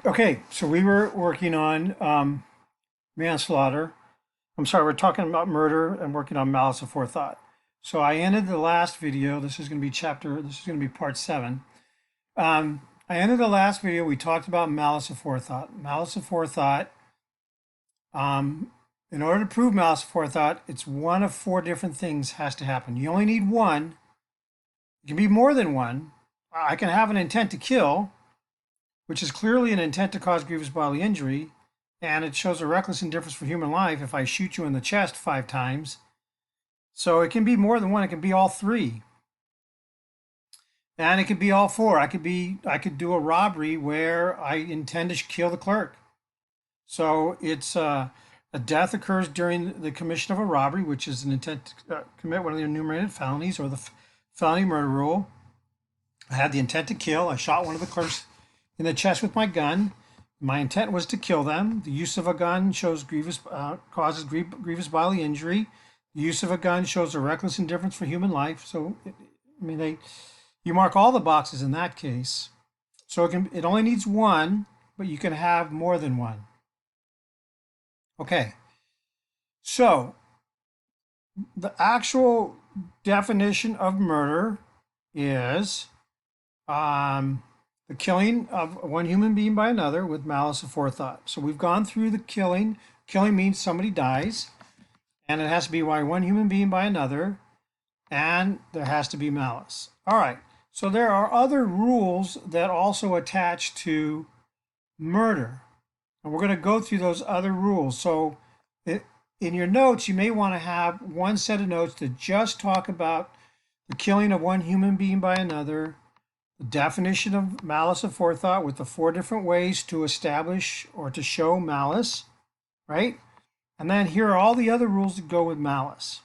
Okay, so we were working on manslaughter. I'm sorry, we're talking about murder and working on malice aforethought. So I ended the last video. This is going to be this is going to be part 7. I ended the last video. We talked about malice aforethought. Malice aforethought, um, in order to prove malice aforethought, it's one of 4 different things has to happen. You only need one. It can be more than one. I can have an intent to kill, which is clearly an intent to cause grievous bodily injury, and it shows a reckless indifference for human life if I shoot you in the chest 5 times. So it can be more than one, it can be all 3. And it could be all 4. I could do a robbery where I intend to kill the clerk. So it's a death occurs during the commission of a robbery, which is an intent to commit one of the enumerated felonies or the felony murder rule. I had the intent to kill. I shot one of the clerks in the chest with my gun. My intent was to kill them. The use of a gun shows causes grievous bodily injury. The use of a gun shows a reckless indifference for human life. So, you mark all the boxes in that case. So it only needs one, but you can have more than one. Okay. So the actual definition of murder is the killing of one human being by another with malice aforethought. So we've gone through the killing. Killing means somebody dies, and it has to be by one human being by another, and there has to be malice. All right. So there are other rules that also attach to murder, and we're going to go through those other rules. So in your notes, you may want to have one set of notes to just talk about the killing of one human being by another, the definition of malice aforethought with the 4 different ways to establish or to show malice, right? And then here are all the other rules that go with malice.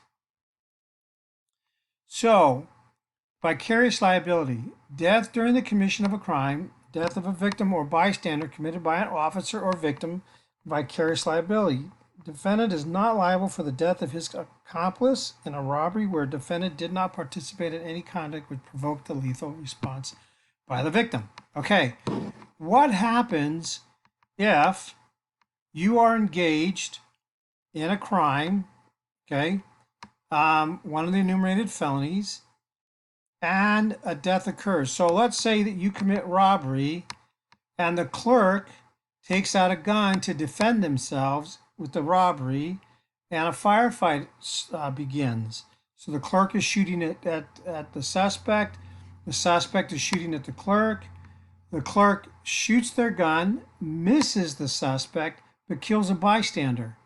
So, vicarious liability, death during the commission of a crime, death of a victim or bystander committed by an officer or victim, vicarious liability. Defendant is not liable for the death of his accomplice in a robbery where defendant did not participate in any conduct which provoked the lethal response by the victim. Okay, what happens if you are engaged in a crime, okay, one of the enumerated felonies, and a death occurs? So let's say that you commit robbery and the clerk takes out a gun to defend themselves with the robbery, and a firefight begins. So the clerk is shooting at the suspect is shooting at the clerk shoots their gun, misses the suspect, but kills a bystander.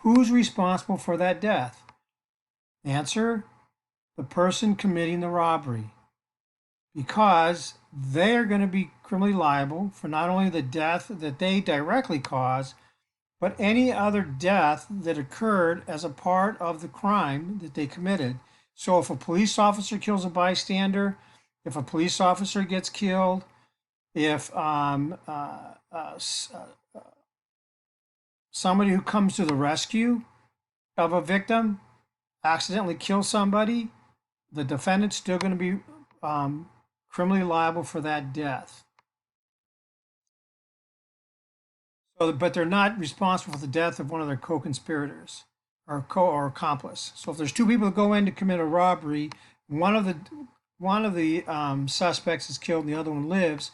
Who's responsible for that death? Answer: the person committing the robbery, because they are going to be criminally liable for not only the death that they directly caused, but any other death that occurred as a part of the crime that they committed. So if a police officer kills a bystander, if a police officer gets killed, if somebody who comes to the rescue of a victim accidentally kills somebody, the defendant's still going to be criminally liable for that death. So, but they're not responsible for the death of one of their co-conspirators or accomplice. So if there's 2 people that go in to commit a robbery, one of the suspects is killed and the other one lives,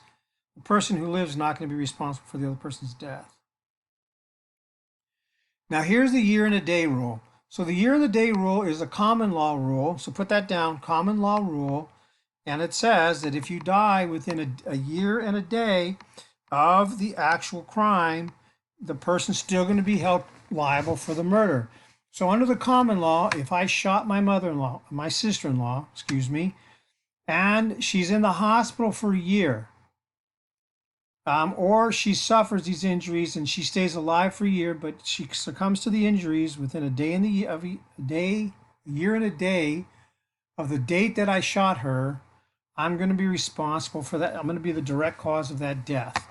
the person who lives is not going to be responsible for the other person's death. Now here's the year and a day rule. So the year and a day rule is a common law rule. So put that down, common law rule. And it says that if you die within a year and a day of the actual crime, the person's still going to be held liable for the murder. So under the common law, if I shot my sister-in-law, and she's in the hospital for a year, or she suffers these injuries and she stays alive for a year, but she succumbs to the injuries within a year and a day of the date that I shot her, I'm going to be responsible for that. I'm going to be the direct cause of that death.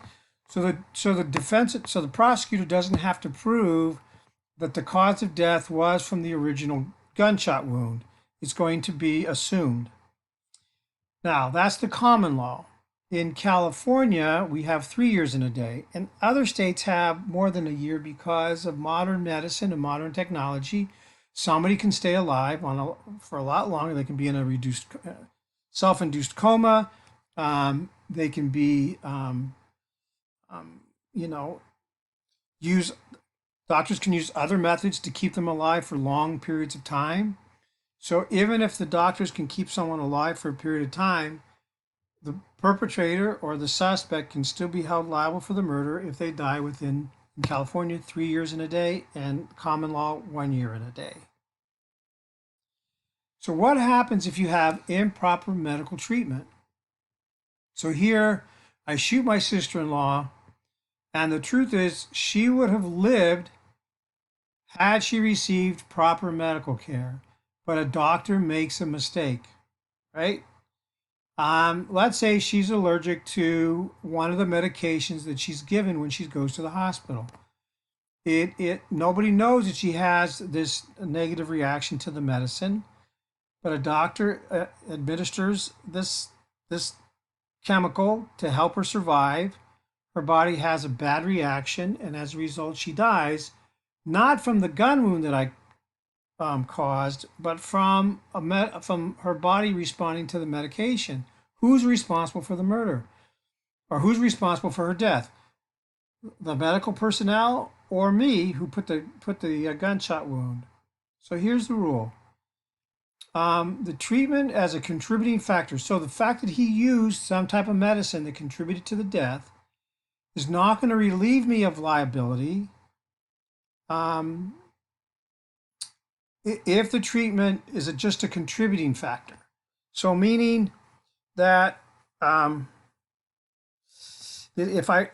So the prosecutor doesn't have to prove that the cause of death was from the original gunshot wound. It's going to be assumed. Now, that's the common law. In California, we have 3 years in a day, and other states have more than a year because of modern medicine and modern technology. Somebody can stay alive for a lot longer. They can be in a reduced, self-induced coma. They can be, you know, use doctors can use other methods to keep them alive for long periods of time. So even if the doctors can keep someone alive for a period of time, the perpetrator or the suspect can still be held liable for the murder if they die within, in California, 3 years in a day, and common law, 1 year in a day. So what happens if you have improper medical treatment? So here, I shoot my sister-in-law, and the truth is she would have lived had she received proper medical care, but a doctor makes a mistake, right? Let's say she's allergic to one of the medications that she's given when she goes to the hospital. Nobody knows that she has this negative reaction to the medicine, but a doctor administers this chemical to help her survive. Her body has a bad reaction, and as a result, she dies, not from the gun wound that I caused, but from from her body responding to the medication. Who's responsible for the murder, or who's responsible for her death? The medical personnel or me, who put the gunshot wound? So here's the rule: the treatment as a contributing factor. So the fact that he used some type of medicine that contributed to the death is not going to relieve me of liability. If the treatment is just a contributing factor. So meaning that if I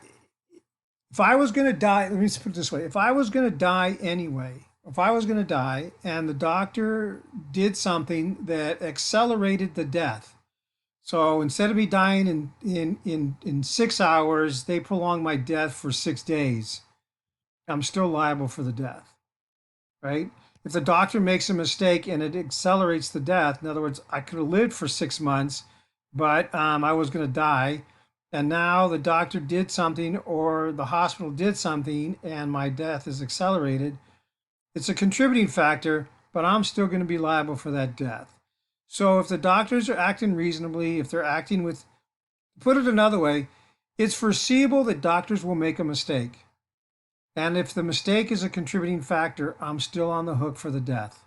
was going to die, let me put it this way: if I was going to die anyway, if I was going to die, and the doctor did something that accelerated the death, so instead of me dying in 6 hours, they prolonged my death for 6 days, I'm still liable for the death, right? If the doctor makes a mistake and it accelerates the death, in other words, I could have lived for 6 months, but I was going to die, and now the doctor did something or the hospital did something and my death is accelerated. It's a contributing factor, but I'm still going to be liable for that death. So if the doctors are acting reasonably, if they're acting with, put it another way, it's foreseeable that doctors will make a mistake. And if the mistake is a contributing factor, I'm still on the hook for the death.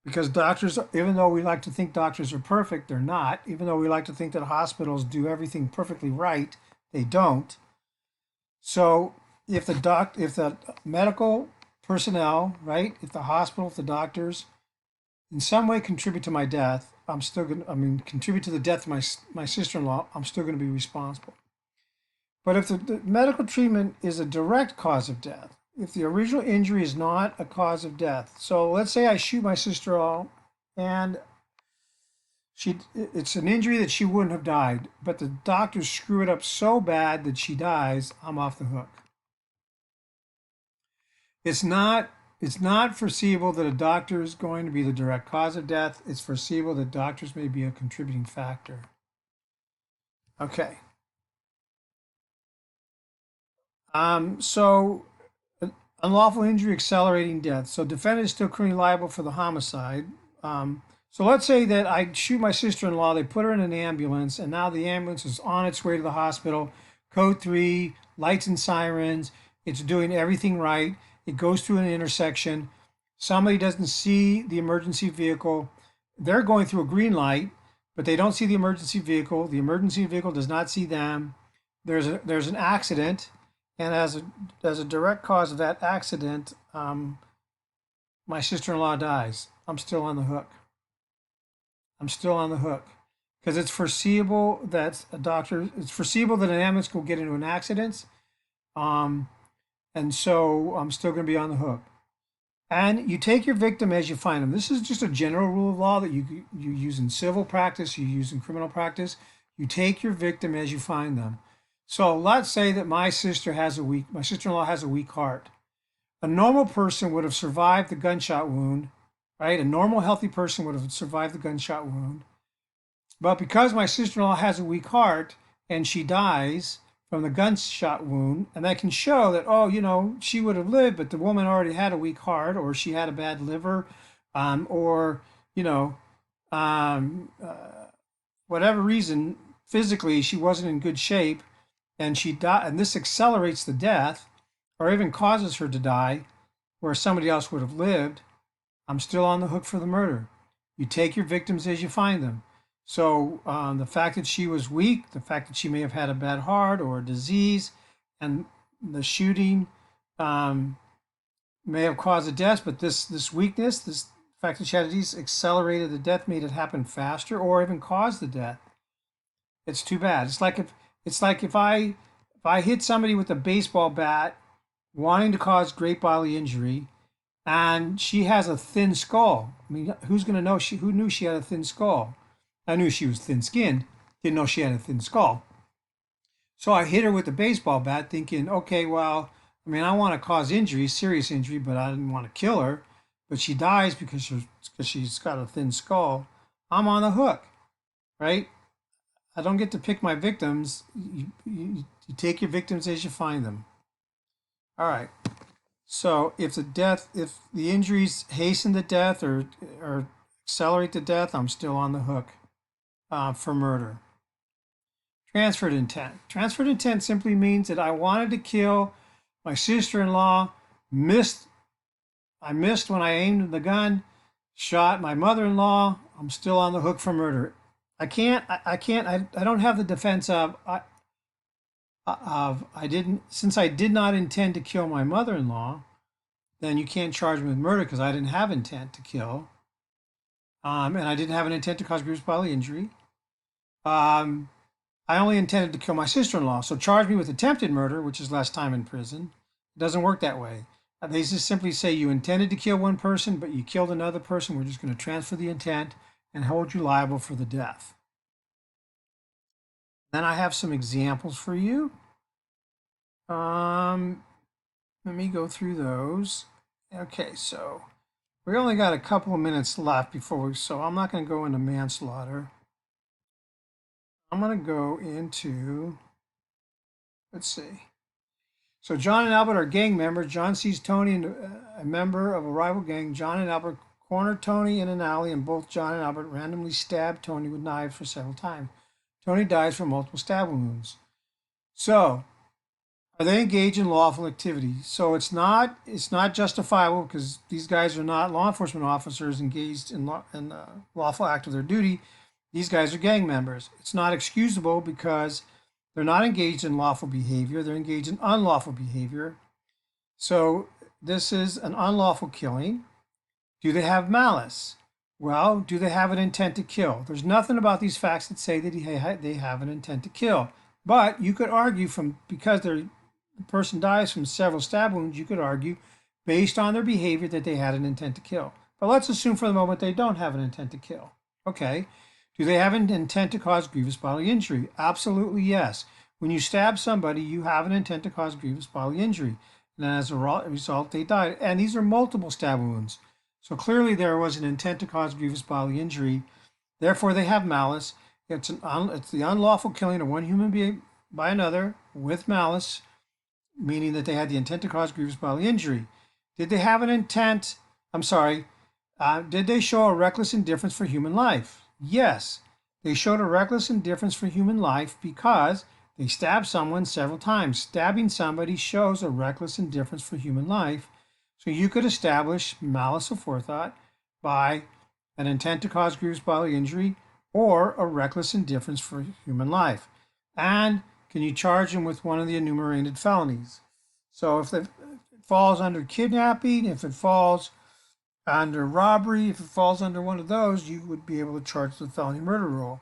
Because doctors, even though we like to think doctors are perfect, they're not. Even though we like to think that hospitals do everything perfectly right, they don't. So if the medical personnel, right, if the hospital, if the doctors in some way contribute to my death, I'm still going to, contribute to the death of my sister-in-law, I'm still going to be responsible. But if the medical treatment is a direct cause of death, if the original injury is not a cause of death, so let's say I shoot my sister-in-law and it's an injury that she wouldn't have died, but the doctors screw it up so bad that she dies, I'm off the hook. It's not foreseeable that a doctor is going to be the direct cause of death. It's foreseeable that doctors may be a contributing factor. Okay. So unlawful injury accelerating death. So defendant is still currently liable for the homicide. So let's say that I shoot my sister-in-law, they put her in an ambulance, and now the ambulance is on its way to the hospital. Code 3, lights and sirens. It's doing everything right. It goes through an intersection. Somebody doesn't see the emergency vehicle. They're going through a green light, but they don't see the emergency vehicle. The emergency vehicle does not see them. There's an accident, and as a direct cause of that accident, my sister-in-law dies. I'm still on the hook. I'm still on the hook because it's foreseeable that it's foreseeable that an ambulance will get into an accident, and so I'm still going to be on the hook. And you take your victim as you find them. This is just a general rule of law that you use in civil practice, you use in criminal practice. You take your victim as you find them. So let's say that my sister-in-law has a weak heart. A normal person would have survived the gunshot wound, right? A normal, healthy person would have survived the gunshot wound. But because my sister-in-law has a weak heart and she dies from the gunshot wound, and that can show that, oh, she would have lived, but the woman already had a weak heart, or she had a bad liver, or, you know, um, whatever reason, physically she wasn't in good shape, and she died, and this accelerates the death, or even causes her to die, where somebody else would have lived. I'm still on the hook for the murder. You take your victims as you find them. So the fact that she was weak, the fact that she may have had a bad heart or a disease, and the shooting may have caused the death, but this weakness, this fact that she had a disease, accelerated the death, made it happen faster, or even caused the death. It's too bad. It's like if I hit somebody with a baseball bat, wanting to cause great bodily injury, and she has a thin skull. I mean, who's going to know? Who knew she had a thin skull? I knew she was thin-skinned. Didn't know she had a thin skull. So I hit her with a baseball bat, thinking, okay, well, I mean, I want to cause injury, serious injury, but I didn't want to kill her. But she dies because she's got a thin skull. I'm on the hook, right? I don't get to pick my victims. You take your victims as you find them. All right. So if the injuries hasten the death or accelerate the death, I'm still on the hook for murder. Transferred intent. Transferred intent simply means that I wanted to kill my sister-in-law, I missed when I aimed the gun, shot my mother-in-law. I'm still on the hook for murder. I don't have the defense of I didn't, since I did not intend to kill my mother-in-law, then you can't charge me with murder because I didn't have intent to kill. And I didn't have an intent to cause grievous bodily injury. I only intended to kill my sister-in-law. So charge me with attempted murder, which is less time in prison. It doesn't work that way. They just simply say you intended to kill one person, but you killed another person. We're just going to transfer the intent and hold you liable for the death. Then I have some examples for you. Let me go through those. Okay, so we only got a couple of minutes left so I'm not going to go into manslaughter. I'm going to go into, let's see. So John and Albert are gang members. John sees Tony, a member of a rival gang. John and Albert corner Tony in an alley, and both John and Albert randomly stab Tony with knives for several times. Tony dies from multiple stab wounds. So, are they engaged in lawful activity? So it's not justifiable because these guys are not law enforcement officers engaged in lawful act of their duty. These guys are gang members. It's not excusable because they're not engaged in lawful behavior. They're engaged in unlawful behavior. So this is an unlawful killing. Do they have malice? Well, do they have an intent to kill? There's nothing about these facts that say that they have an intent to kill. But you could argue because the person dies from several stab wounds, you could argue based on their behavior that they had an intent to kill. But let's assume for the moment they don't have an intent to kill. Okay. Do they have an intent to cause grievous bodily injury? Absolutely yes. When you stab somebody, you have an intent to cause grievous bodily injury. And as a result, they died. And these are multiple stab wounds. So clearly there was an intent to cause grievous bodily injury. Therefore, they have malice. It's the unlawful killing of one human being by another with malice, meaning that they had the intent to cause grievous bodily injury. Did they have an intent? Did they show a reckless indifference for human life? Yes, they showed a reckless indifference for human life because they stabbed someone several times. Stabbing somebody shows a reckless indifference for human life. So you could establish malice aforethought by an intent to cause grievous bodily injury or a reckless indifference for human life. And can you charge them with one of the enumerated felonies? So if it falls under kidnapping, if it falls under robbery, if it falls under one of those, you would be able to charge the felony murder rule.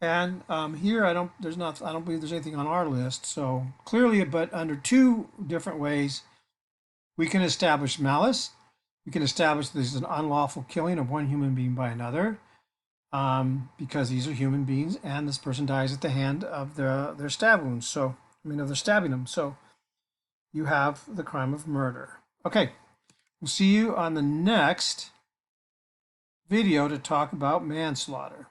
And here, I don't believe there's anything on our list. So clearly, but under two different ways, we can establish malice. We can establish this is an unlawful killing of one human being by another, because these are human beings, and this person dies at the hand of their stab wounds. Of their stabbing them. So you have the crime of murder. Okay. We'll see you on the next video to talk about manslaughter.